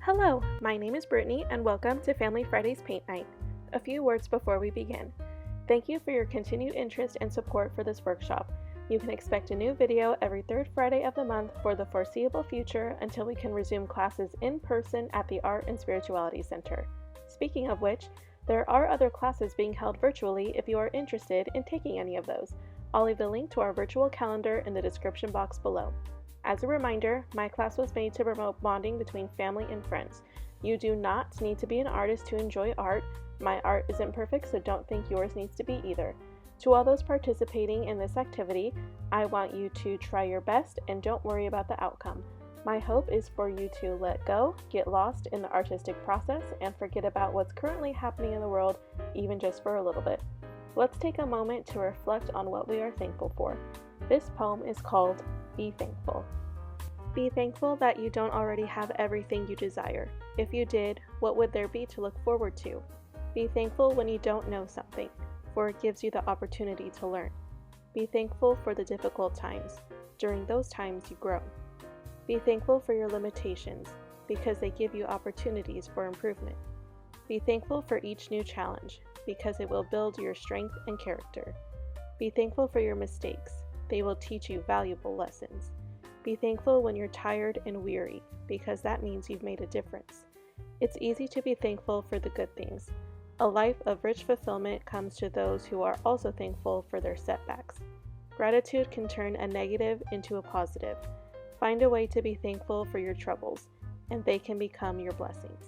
Hello, my name is Brittany and welcome to Family Fridays Paint Night. A few words before we begin. Thank you for your continued interest and support for this workshop. You can expect a new video every third Friday of the month for the foreseeable future until we can resume classes in person at the Art and Spirituality Center. Speaking of which, there are other classes being held virtually if you are interested in taking any of those. I'll leave the link to our virtual calendar in the description box below. As a reminder, my class was made to promote bonding between family and friends. You do not need to be an artist to enjoy art. My art isn't perfect, so don't think yours needs to be either. To all those participating in this activity, I want you to try your best and don't worry about the outcome. My hope is for you to let go, get lost in the artistic process, and forget about what's currently happening in the world, even just for a little bit. Let's take a moment to reflect on what we are thankful for. This poem is called Be Thankful. Be thankful that you don't already have everything you desire. If you did, what would there be to look forward to? Be thankful when you don't know something, for it gives you the opportunity to learn. Be thankful for the difficult times. During those times, you grow. Be thankful for your limitations, because they give you opportunities for improvement. Be thankful for each new challenge, because it will build your strength and character. Be thankful for your mistakes. They will teach you valuable lessons. Be thankful when you're tired and weary, because that means you've made a difference. It's easy to be thankful for the good things. A life of rich fulfillment comes to those who are also thankful for their setbacks. Gratitude can turn a negative into a positive. Find a way to be thankful for your troubles, and they can become your blessings.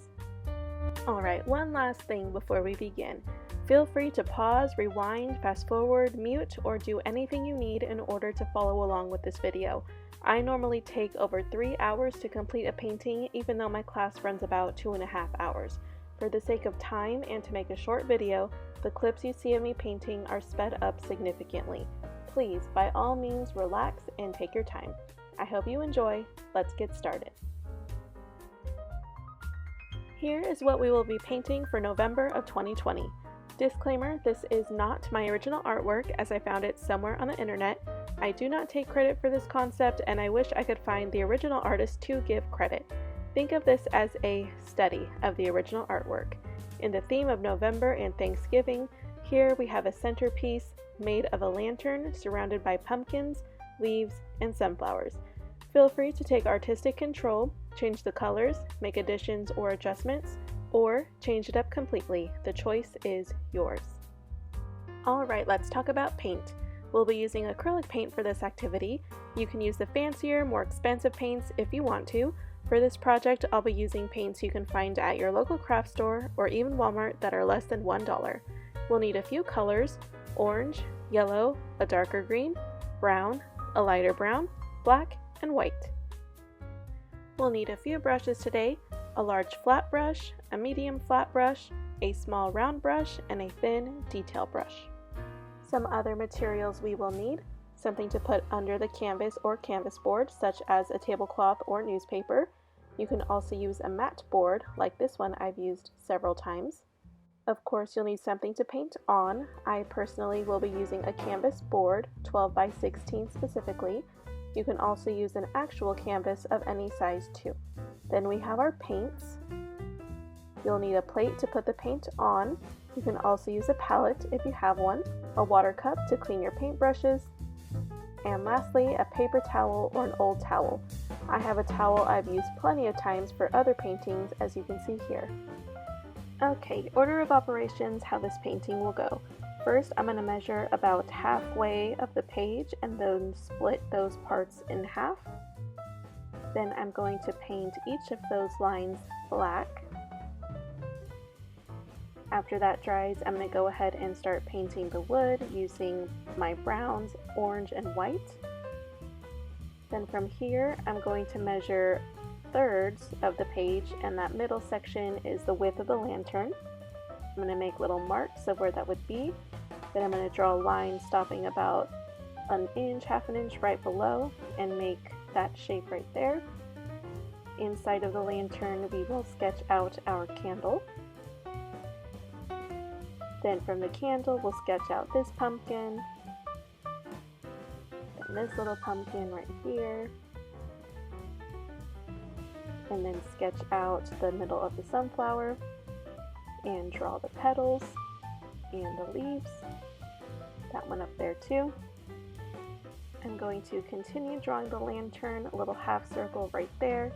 Alright, one last thing before we begin. Feel free to pause, rewind, fast forward, mute, or do anything you need in order to follow along with this video. I normally take over 3 hours to complete a painting, even though my class runs about 2.5 hours. For the sake of time and to make a short video, the clips you see of me painting are sped up significantly. Please, by all means, relax and take your time. I hope you enjoy. Let's get started. Here is what we will be painting for November of 2020. Disclaimer, this is not my original artwork as I found it somewhere on the internet. I do not take credit for this concept and I wish I could find the original artist to give credit. Think of this as a study of the original artwork. In the theme of November and Thanksgiving, here we have a centerpiece made of a lantern surrounded by pumpkins, leaves, and sunflowers. Feel free to take artistic control, change the colors, make additions or adjustments, or change it up completely. The choice is yours. Alright, let's talk about paint. We'll be using acrylic paint for this activity. You can use the fancier, more expensive paints if you want to. For this project, I'll be using paints you can find at your local craft store or even Walmart that are less than $1. We'll need a few colors: orange, yellow, a darker green, brown, a lighter brown, black, and white. We'll need a few brushes today: a large flat brush, a medium flat brush, a small round brush, and a thin detail brush. Some other materials we will need: something to put under the canvas or canvas board, such as a tablecloth or newspaper. You can also use a matte board, like this one I've used several times. Of course, you'll need something to paint on. I personally will be using a canvas board, 12 by 16 specifically. You can also use an actual canvas of any size too. Then we have our paints. You'll need a plate to put the paint on. You can also use a palette if you have one, a water cup to clean your paintbrushes, and lastly, a paper towel or an old towel. I have a towel I've used plenty of times for other paintings, as you can see here. Okay, order of operations, how this painting will go. First, I'm going to measure about halfway of the page and then split those parts in half. Then I'm going to paint each of those lines black. After that dries, I'm going to go ahead and start painting the wood using my browns, orange, and white. Then from here, I'm going to measure thirds of the page, and that middle section is the width of the lantern. I'm going to make little marks of where that would be. Then I'm going to draw a line stopping about an inch, half an inch right below, and make that shape right there. Inside of the lantern, we will sketch out our candle. Then from the candle, we'll sketch out this pumpkin, then this little pumpkin right here, and then sketch out the middle of the sunflower and draw the petals and the leaves. That one up there too. I'm going to continue drawing the lantern, a little half circle right there,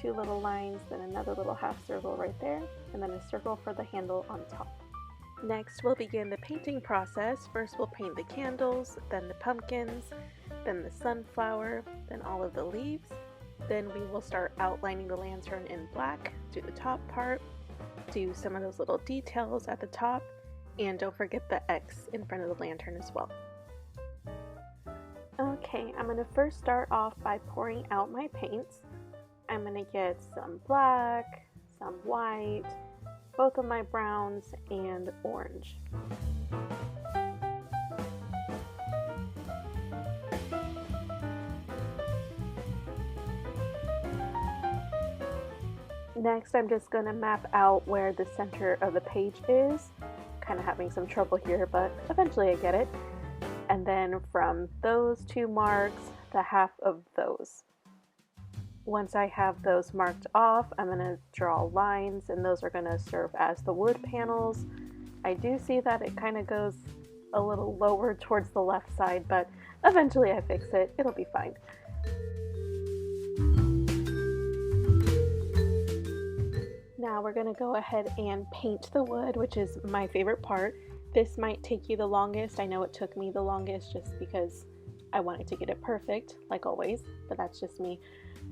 2 little lines, then another little half circle right there, and then a circle for the handle on top. Next, we'll begin the painting process. First, we'll paint the candles, then the pumpkins, then the sunflower, then all of the leaves. Then we will start outlining the lantern in black, do the top part, do some of those little details at the top, and don't forget the X in front of the lantern as well. Okay, I'm going to first start off by pouring out my paints. I'm going to get some black, some white, both of my browns, and orange. Next, I'm just going to map out where the center of the page is. Kind of having some trouble here, but eventually I get it. And then from those 2 marks, the half of those. Once I have those marked off, I'm going to draw lines, and those are going to serve as the wood panels. I do see that it kind of goes a little lower towards the left side, but eventually I fix it. It'll be fine. Now we're going to go ahead and paint the wood, which is my favorite part. This might take you the longest. I know it took me the longest just because I wanted to get it perfect, like always, but that's just me.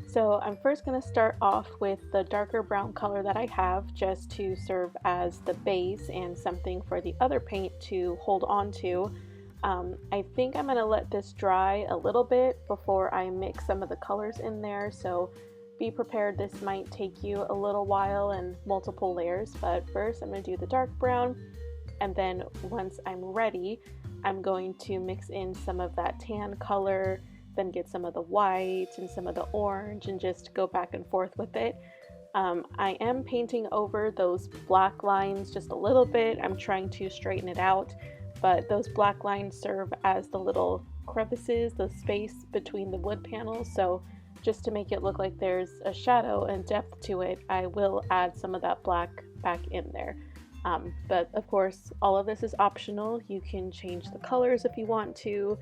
So I'm first going to start off with the darker brown color that I have, just to serve as the base and something for the other paint to hold on to. I think I'm going to let this dry a little bit before I mix some of the colors in there, so be prepared. This might take you a little while and multiple layers, but first I'm going to do the dark brown, and then once I'm ready, I'm going to mix in some of that tan color, then get some of the white and some of the orange and just go back and forth with it. I am painting over those black lines just a little bit. I'm trying to straighten it out, but those black lines serve as the little crevices, the space between the wood panels, so just to make it look like there's a shadow and depth to it, I will add some of that black back in there. But of course, all of this is optional. You can change the colors if you want to.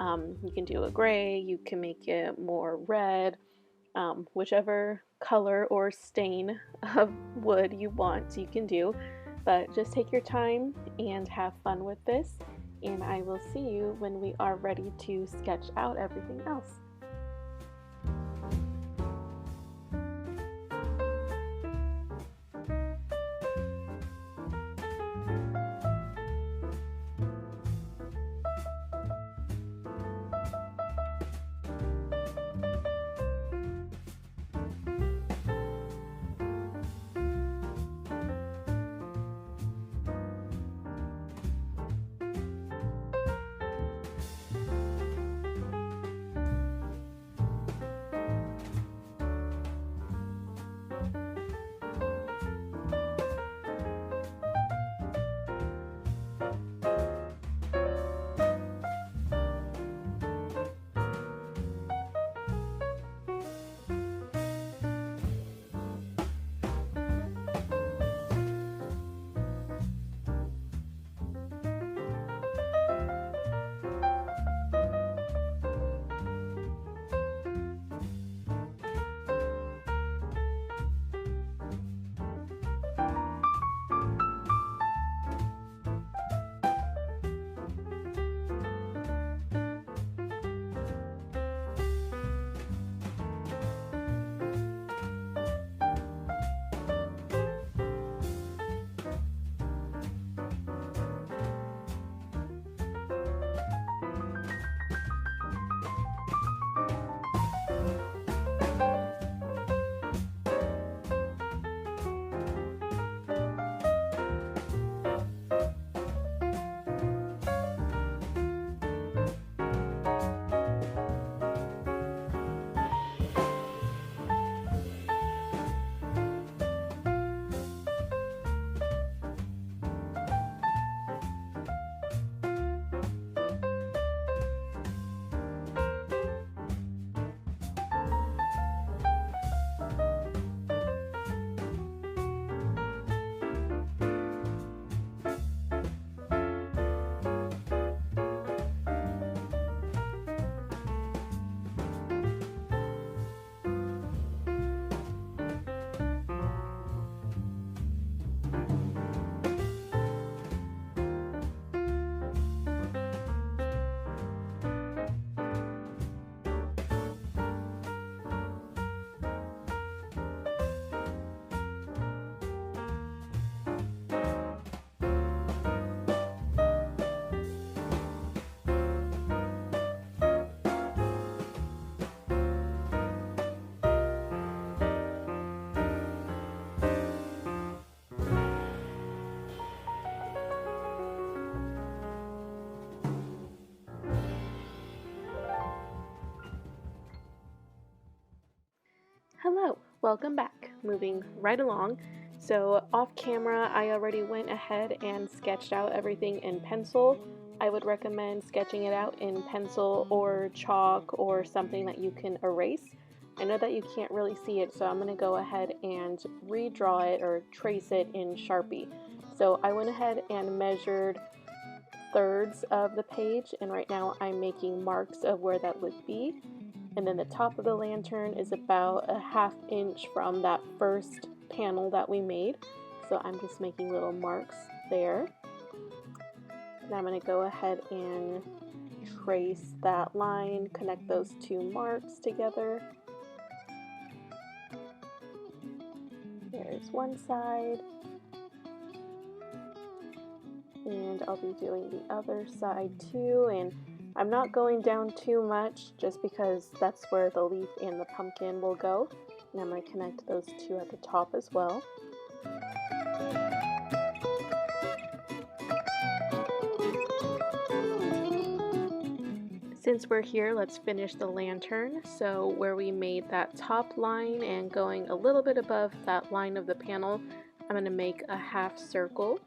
You can do a gray, you can make it more red, whichever color or stain of wood you want, you can do. But just take your time and have fun with this, and I will see you when we are ready to sketch out everything else. Welcome back. Moving right along. So off camera, I already went ahead and sketched out everything in pencil. I would recommend sketching it out in pencil or chalk or something that you can erase. I know that you can't really see it, so I'm going to go ahead and redraw it or trace it in Sharpie. So I went ahead and measured thirds of the page, and right now I'm making marks of where that would be. And then the top of the lantern is about a ½ inch from that first panel that we made. So I'm just making little marks there. And I'm going to go ahead and trace that line, connect those two marks together. There's one side. And I'll be doing the other side too. And I'm not going down too much just because that's where the leaf and the pumpkin will go. And I'm going to connect those two at the top as well. Since we're here, let's finish the lantern. So where we made that top line and going a little bit above that line of the panel, I'm going to make a half circle.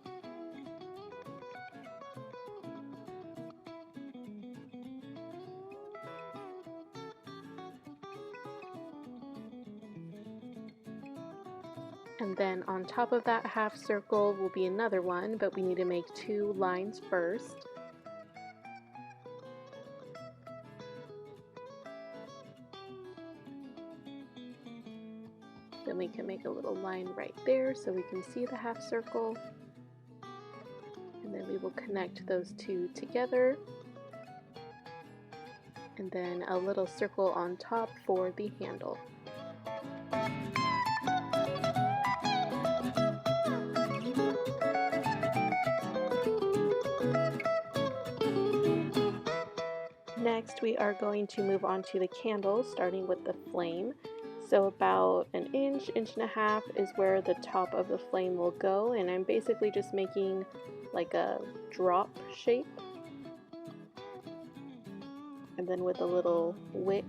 And then on top of that half circle will be another one, but we need to make two lines first. Then we can make a little line right there so we can see the half circle. And then we will connect those two together. And then a little circle on top for the handle. Next, we are going to move on to the candle, starting with the flame. So about an inch, inch and a half is where the top of the flame will go, and I'm basically just making like a drop shape. And then with a little wick.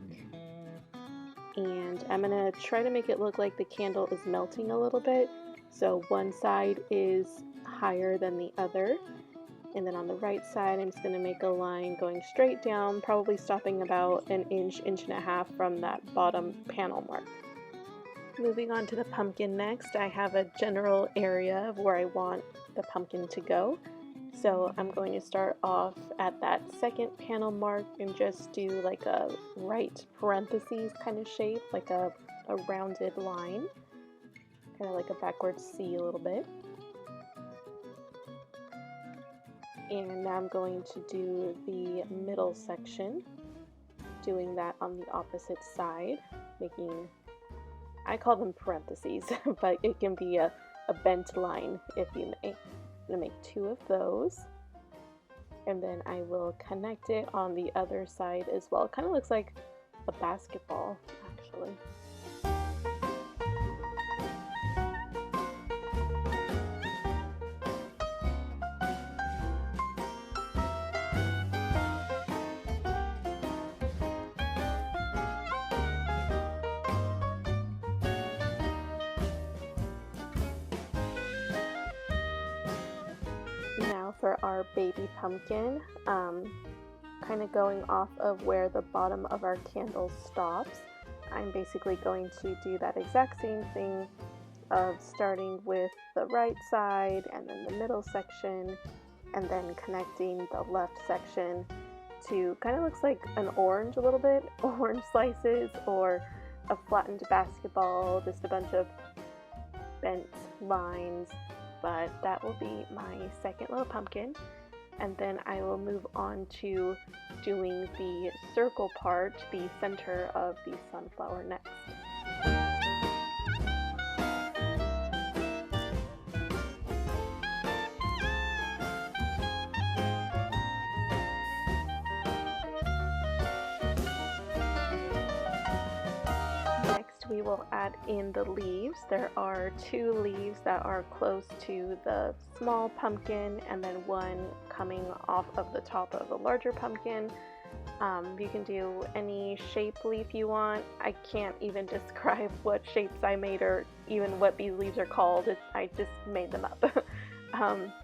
And I'm gonna try to make it look like the candle is melting a little bit. So one side is higher than the other. And then on the right side, I'm just going to make a line going straight down, probably stopping about an inch, inch and a half from that bottom panel mark. Moving on to the pumpkin next, I have a general area of where I want the pumpkin to go. So I'm going to start off at that second panel mark and just do like a right parentheses kind of shape, like a rounded line, kind of like a backwards C a little bit. And now I'm going to do the middle section, doing that on the opposite side, making, I call them parentheses, but it can be a bent line if you may. I'm going to make two of those, and then I will connect it on the other side as well. It kind of looks like a basketball, actually. Now for our baby pumpkin, kind of going off of where the bottom of our candle stops, I'm basically going to do that exact same thing of starting with the right side and then the middle section, and then connecting the left section to kind of looks like an orange a little bit, orange slices or a flattened basketball, just a bunch of bent lines. But that will be my second little pumpkin, and then I will move on to doing the circle part, the center of the sunflower next. We will add in the leaves. There are two leaves that are close to the small pumpkin and then one coming off of the top of the larger pumpkin. You can do any shape leaf you want. I can't even describe what shapes I made or even what these leaves are called. I just made them up.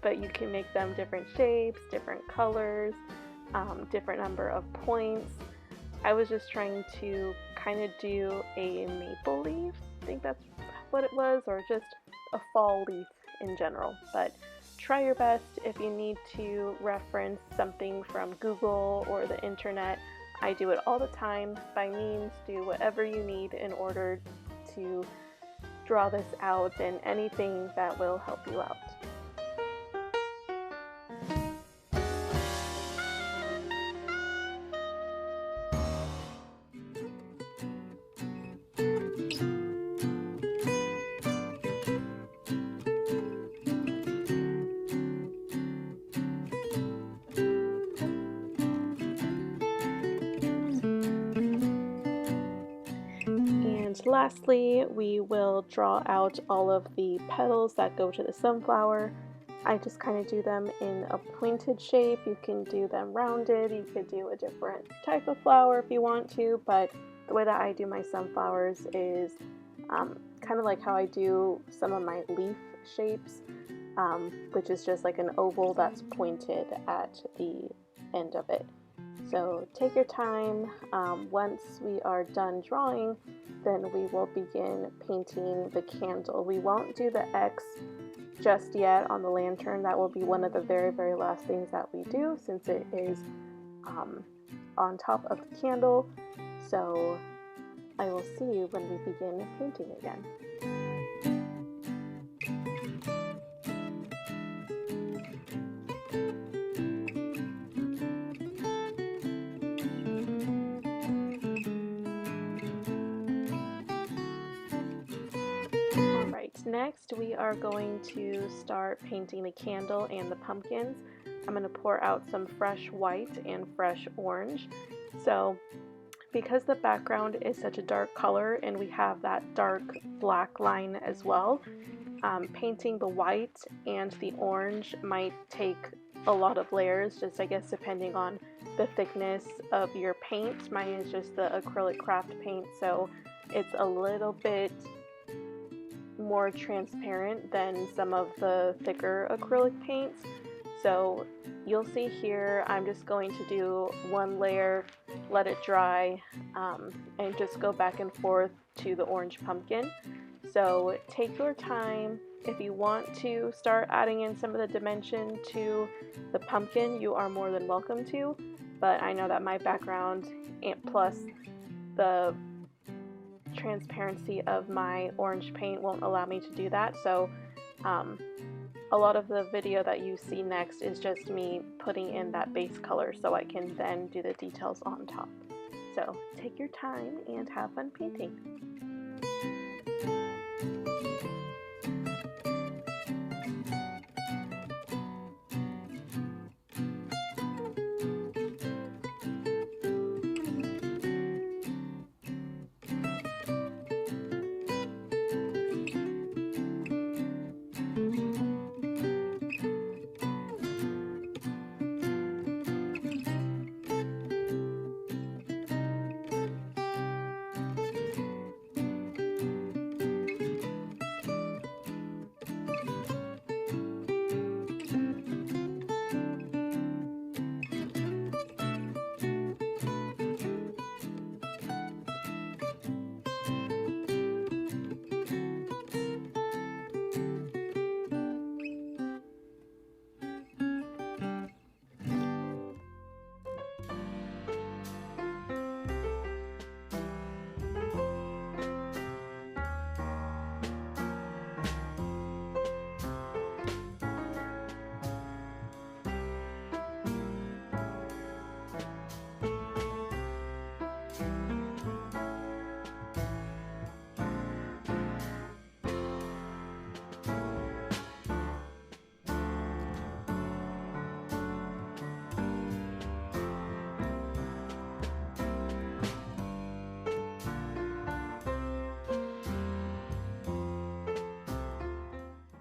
But you can make them different shapes, different colors, different number of points. I was just trying to kind of do a maple leaf. I think that's what it was, or just a fall leaf in general. But try your best. If you need to reference something from Google or the internet, I do it all the time. By means, do whatever you need in order to draw this out, and anything that will help you out. And lastly, we will draw out all of the petals that go to the sunflower. I just kind of do them in a pointed shape. You can do them rounded, you could do a different type of flower if you want to, but the way that I do my sunflowers is kind of like how I do some of my leaf shapes, which is just like an oval that's pointed at the end of it. So take your time. Once we are done drawing, then we will begin painting the candle. We won't do the X just yet on the lantern. That will be one of the very last things that we do, since it is on top of the candle. So I will see you when we begin painting again. Next, we are going to start painting the candle and the pumpkins. I'm going to pour out some fresh white and fresh orange. So because the background is such a dark color and we have that dark black line as well, painting the white and the orange might take a lot of layers, just I guess depending on the thickness of your paint. Mine is just the acrylic craft paint, so it's a little bit more transparent than some of the thicker acrylic paints. So you'll see here I'm just going to do one layer, let it dry, and just go back and forth to the orange pumpkin. So take your time. If you want to start adding in some of the dimension to the pumpkin, you are more than welcome to, but I know that my background and plus the transparency of my orange paint won't allow me to do that. So a lot of the video that you see next is just me putting in that base color so I can then do the details on top. So take your time and have fun painting.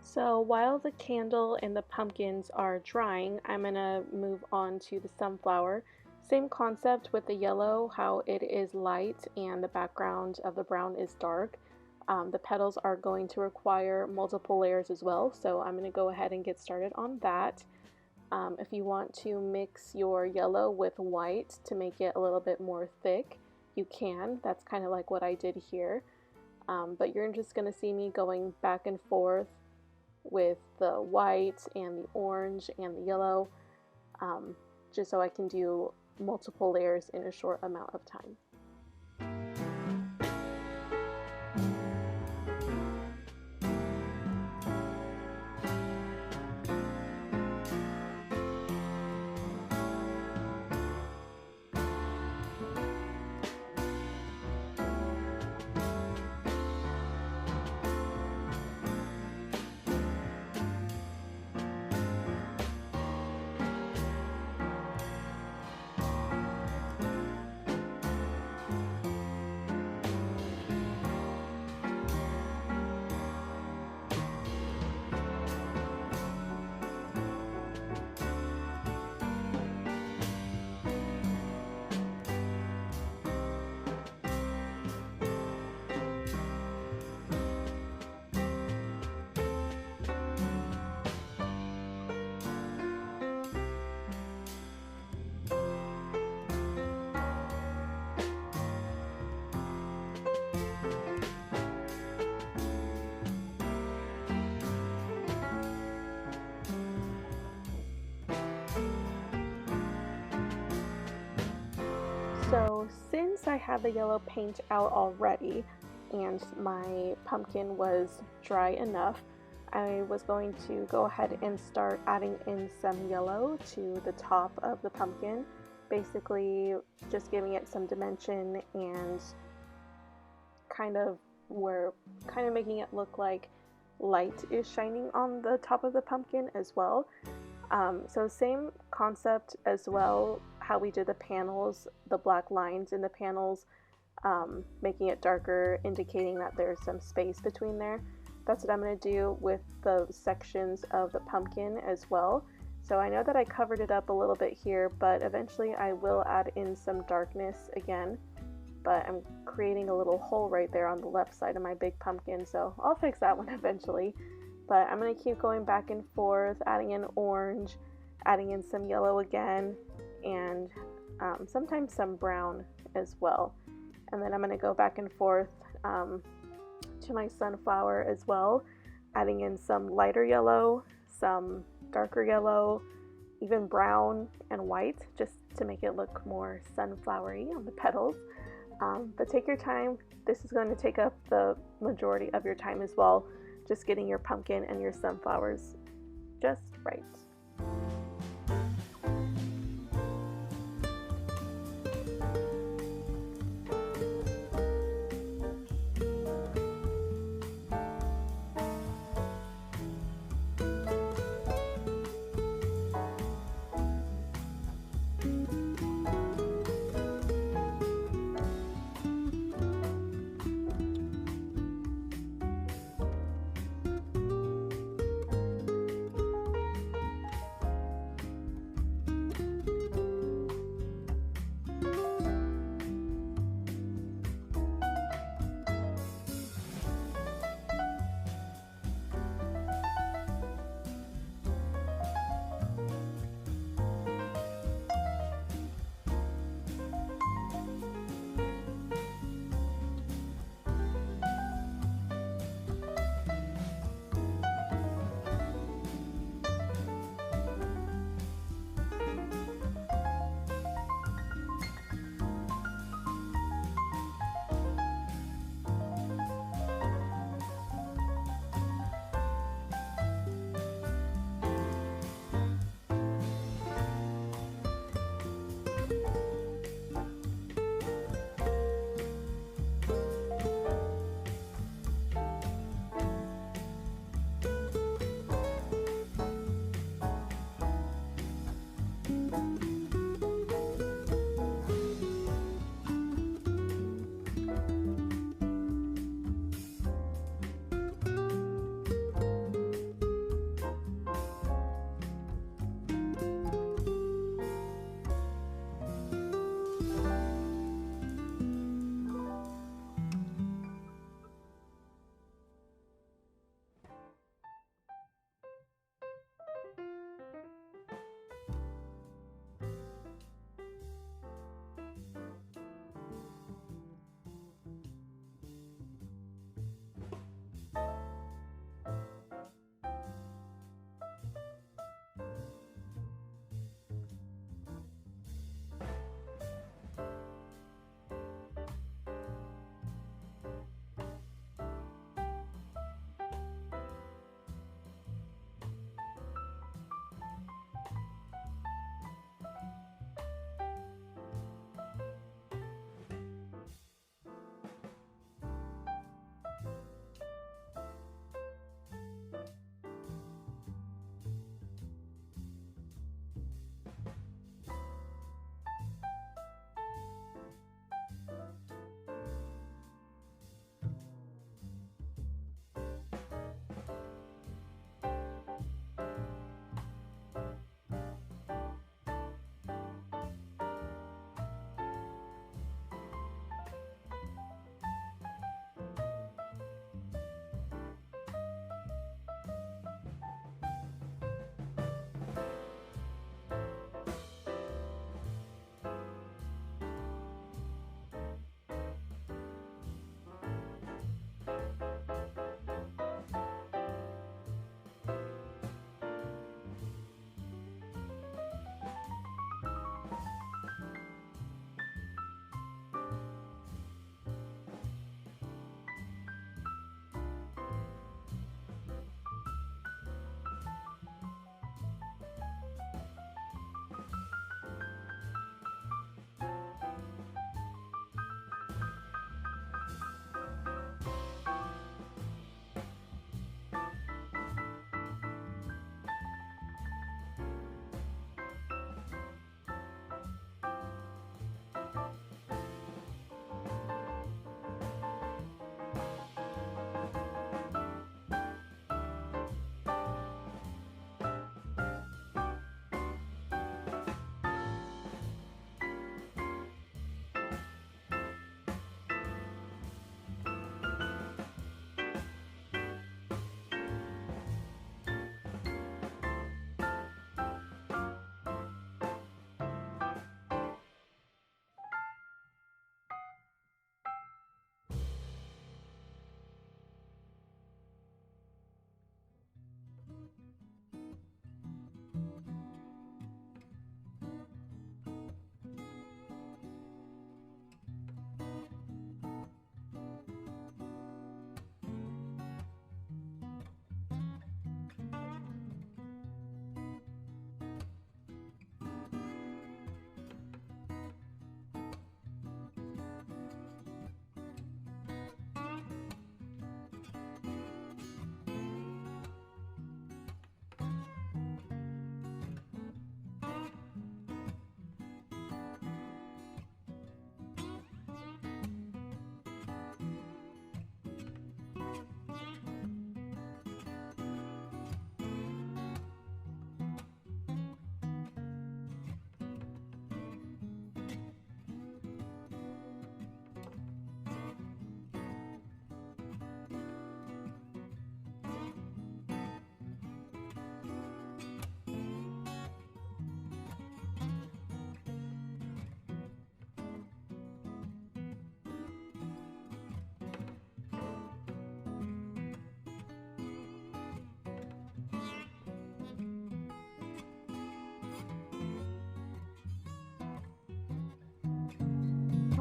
So while the candle and the pumpkins are drying, I'm going to move on to the sunflower. Same concept with the yellow, how it is light and the background of the brown is dark. The petals are going to require multiple layers as well, so I'm going to go ahead and get started on that. If you want to mix your yellow with white to make it a little bit more thick, you can. That's kind of like what I did here. But you're just going to see me going back and forth with the white and the orange and the yellow, just so I can do multiple layers in a short amount of time. So since I had the yellow paint out already and my pumpkin was dry enough, I was going to go ahead and start adding in some yellow to the top of the pumpkin, basically just giving it some dimension and kind of making it look like light is shining on the top of the pumpkin as well. So same concept as well, how we did the panels, the black lines in the panels, making it darker, indicating that there's some space between there. That's what I'm going to do with the sections of the pumpkin as well. So I know that I covered it up a little bit here, but eventually I will add in some darkness again. But I'm creating a little hole right there on the left side of my big pumpkin, so I'll fix that one eventually. But I'm going to keep going back and forth, adding in orange, adding in some yellow again, and sometimes some brown as well. And then I'm going to go back and forth to my sunflower as well, adding in some lighter yellow, some darker yellow, even brown and white, just to make it look more sunflowery on the petals. But take your time. This is going to take up the majority of your time as well, just getting your pumpkin and your sunflowers just right.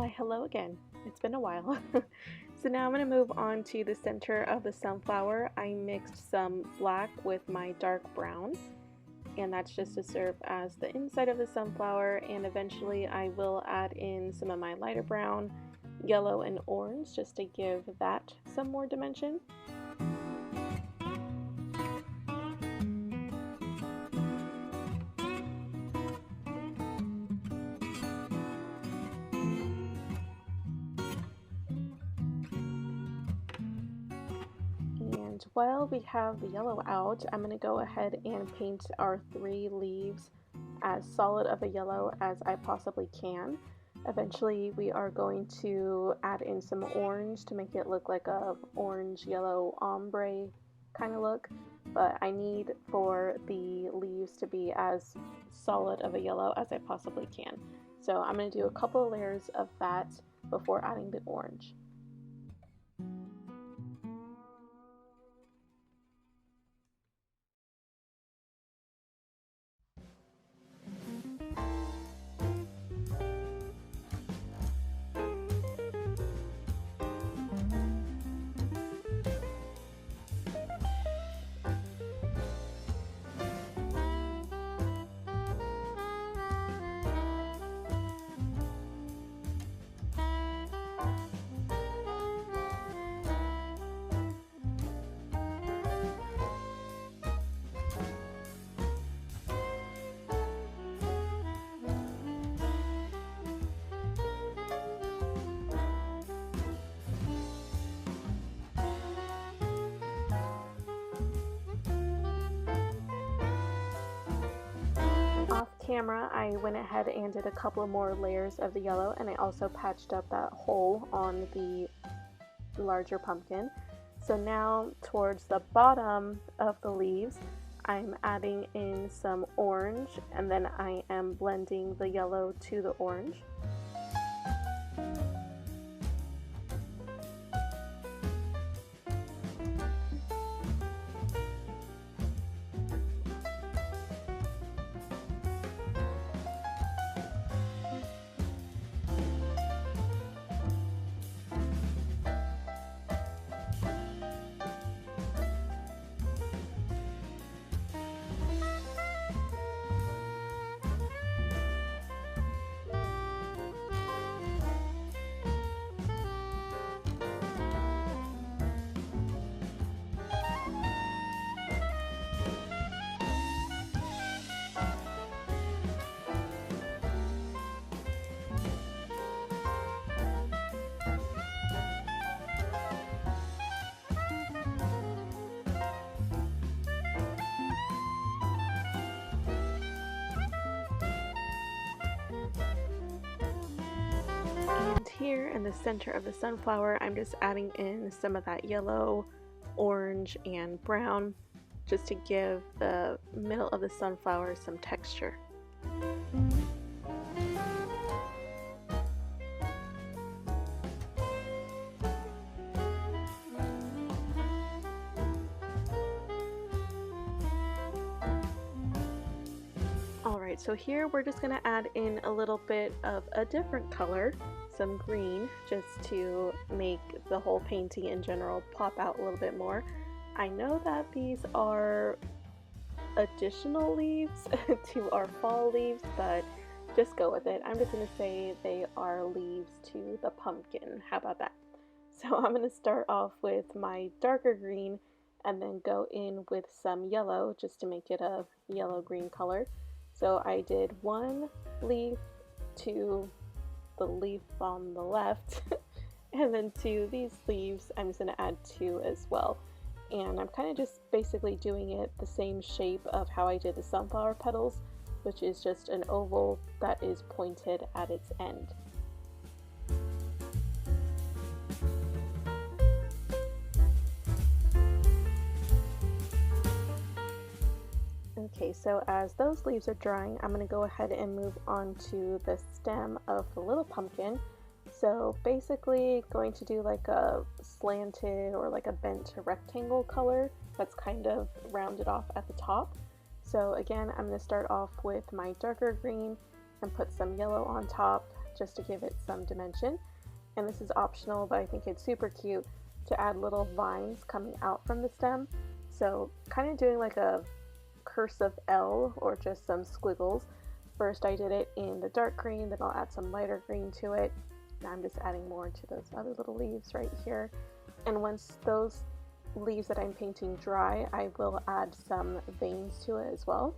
Why, hello again. It's been a while. So now I'm going to move on to the center of the sunflower. I mixed some black with my dark brown, and that's just to serve as the inside of the sunflower, and eventually I will add in some of my lighter brown, yellow, and orange just to give that some more dimension. And while we have the yellow out, I'm going to go ahead and paint our 3 leaves as solid of a yellow as I possibly can. Eventually we are going to add in some orange to make it look like a orange-yellow ombre kind of look, but I need for the leaves to be as solid of a yellow as I possibly can. So I'm going to do a couple of layers of that before adding the orange. Off camera, I went ahead and did a couple more layers of the yellow, and I also patched up that hole on the larger pumpkin. So now towards the bottom of the leaves, I'm adding in some orange, and then I am blending the yellow to the orange. And here in the center of the sunflower, I'm just adding in some of that yellow, orange, and brown just to give the middle of the sunflower some texture. Alright, so here we're just going to add in a little bit of a different color, some green, just to make the whole painting in general pop out a little bit more. I know that these are additional leaves to our fall leaves, but just go with it. I'm just going to say they are leaves to the pumpkin. How about that? So I'm going to start off with my darker green and then go in with some yellow just to make it a yellow-green color. So I did one leaf to the leaf on the left, and then to these leaves I'm just going to add 2 as well. And I'm kind of just basically doing it the same shape of how I did the sunflower petals, which is just an oval that is pointed at its end. Okay, so as those leaves are drying, I'm going to go ahead and move on to the stem of the little pumpkin. So basically going to do like a slanted or like a bent rectangle color that's kind of rounded off at the top. So again, I'm going to start off with my darker green and put some yellow on top, just to give it some dimension. And this is optional, but I think it's super cute to add little vines coming out from the stem. So kind of doing like a cursive L or just some squiggles. First I did it in the dark green, then I'll add some lighter green to it. Now I'm just adding more to those other little leaves right here. And once those leaves that I'm painting dry, I will add some veins to it as well.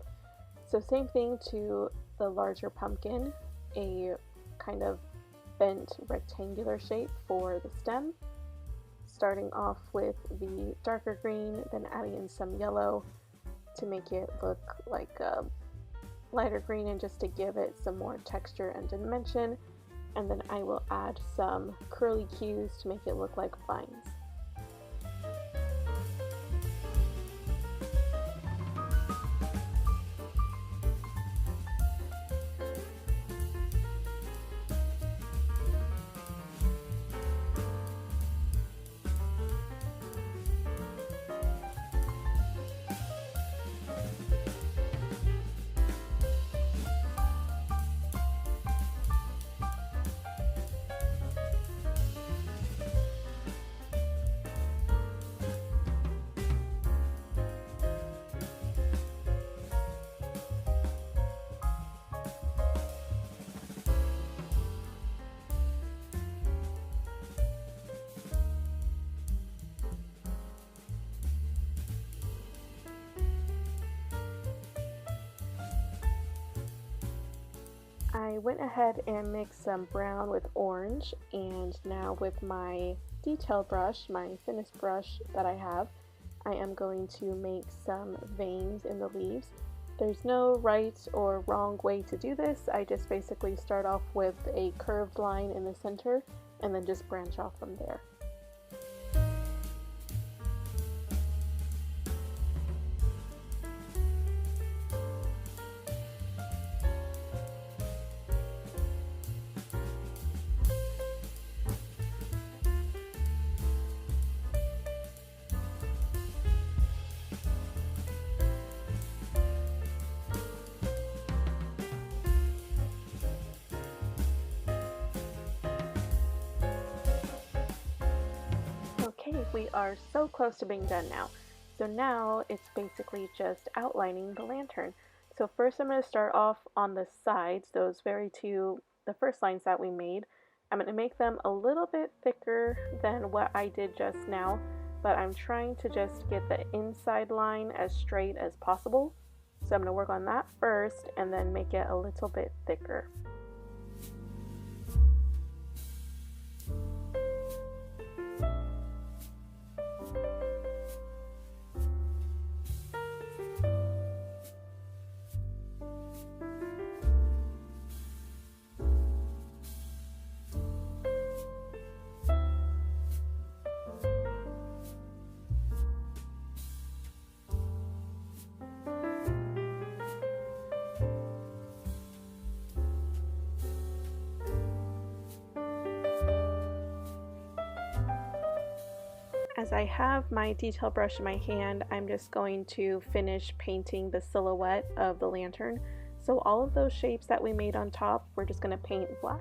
So same thing to the larger pumpkin, a kind of bent rectangular shape for the stem. Starting off with the darker green, then adding in some yellow to make it look like a lighter green and just to give it some more texture and dimension. And then I will add some curly cues to make it look like vines. I went ahead and mixed some brown with orange, and now with my detail brush, my thinnest brush that I have, I am going to make some veins in the leaves. There's no right or wrong way to do this. I just basically start off with a curved line in the center and then just branch off from there. Okay, we are so close to being done now. So now it's basically just outlining the lantern. So first I'm going to start off on the sides, the first lines that we made. I'm going to make them a little bit thicker than what I did just now, but I'm trying to just get the inside line as straight as possible. So I'm going to work on that first and then make it a little bit thicker. As I have my detail brush in my hand, I'm just going to finish painting the silhouette of the lantern. So all of those shapes that we made on top, we're just going to paint black.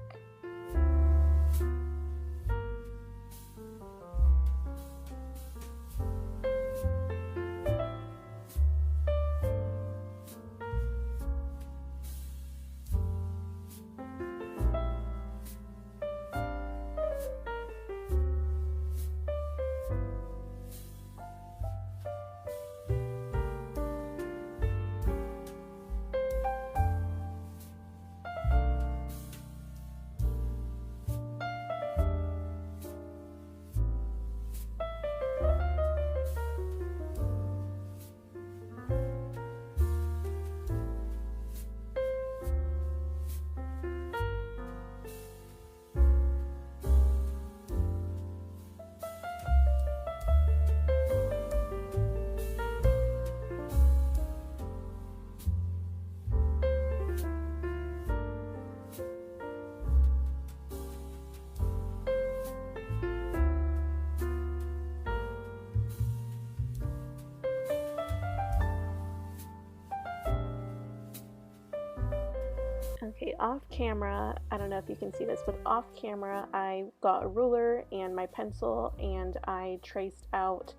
Okay, off camera, I don't know if you can see this, but off camera I got a ruler and my pencil and I traced out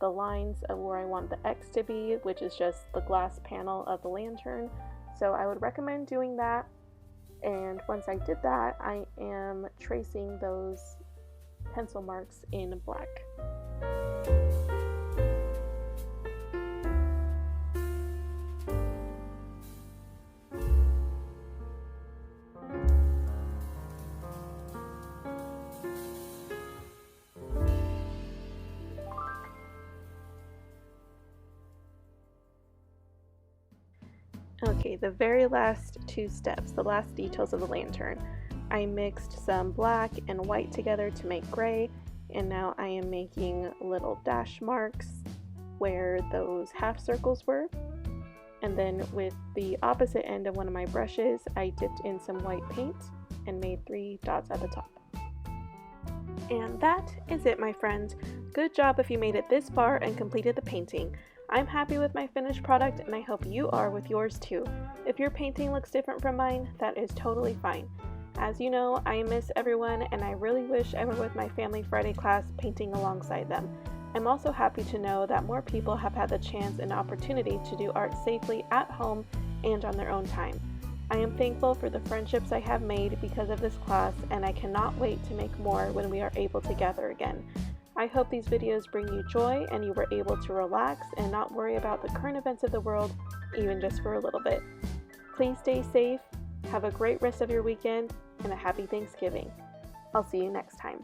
the lines of where I want the X to be, which is just the glass panel of the lantern. So I would recommend doing that. And once I did that, I am tracing those pencil marks in black. Okay, the very last two steps, the last details of the lantern. I mixed some black and white together to make gray, and now I am making little dash marks where those half circles were. And then with the opposite end of one of my brushes, I dipped in some white paint and made 3 dots at the top. And that is it, my friend. Good job if you made it this far and completed the painting. I'm happy with my finished product and I hope you are with yours too. If your painting looks different from mine, that is totally fine. As you know, I miss everyone and I really wish I were with my Family Friday class painting alongside them. I'm also happy to know that more people have had the chance and opportunity to do art safely at home and on their own time. I am thankful for the friendships I have made because of this class and I cannot wait to make more when we are able to gather again. I hope these videos bring you joy and you were able to relax and not worry about the current events of the world, even just for a little bit. Please stay safe, have a great rest of your weekend, and a happy Thanksgiving. I'll see you next time.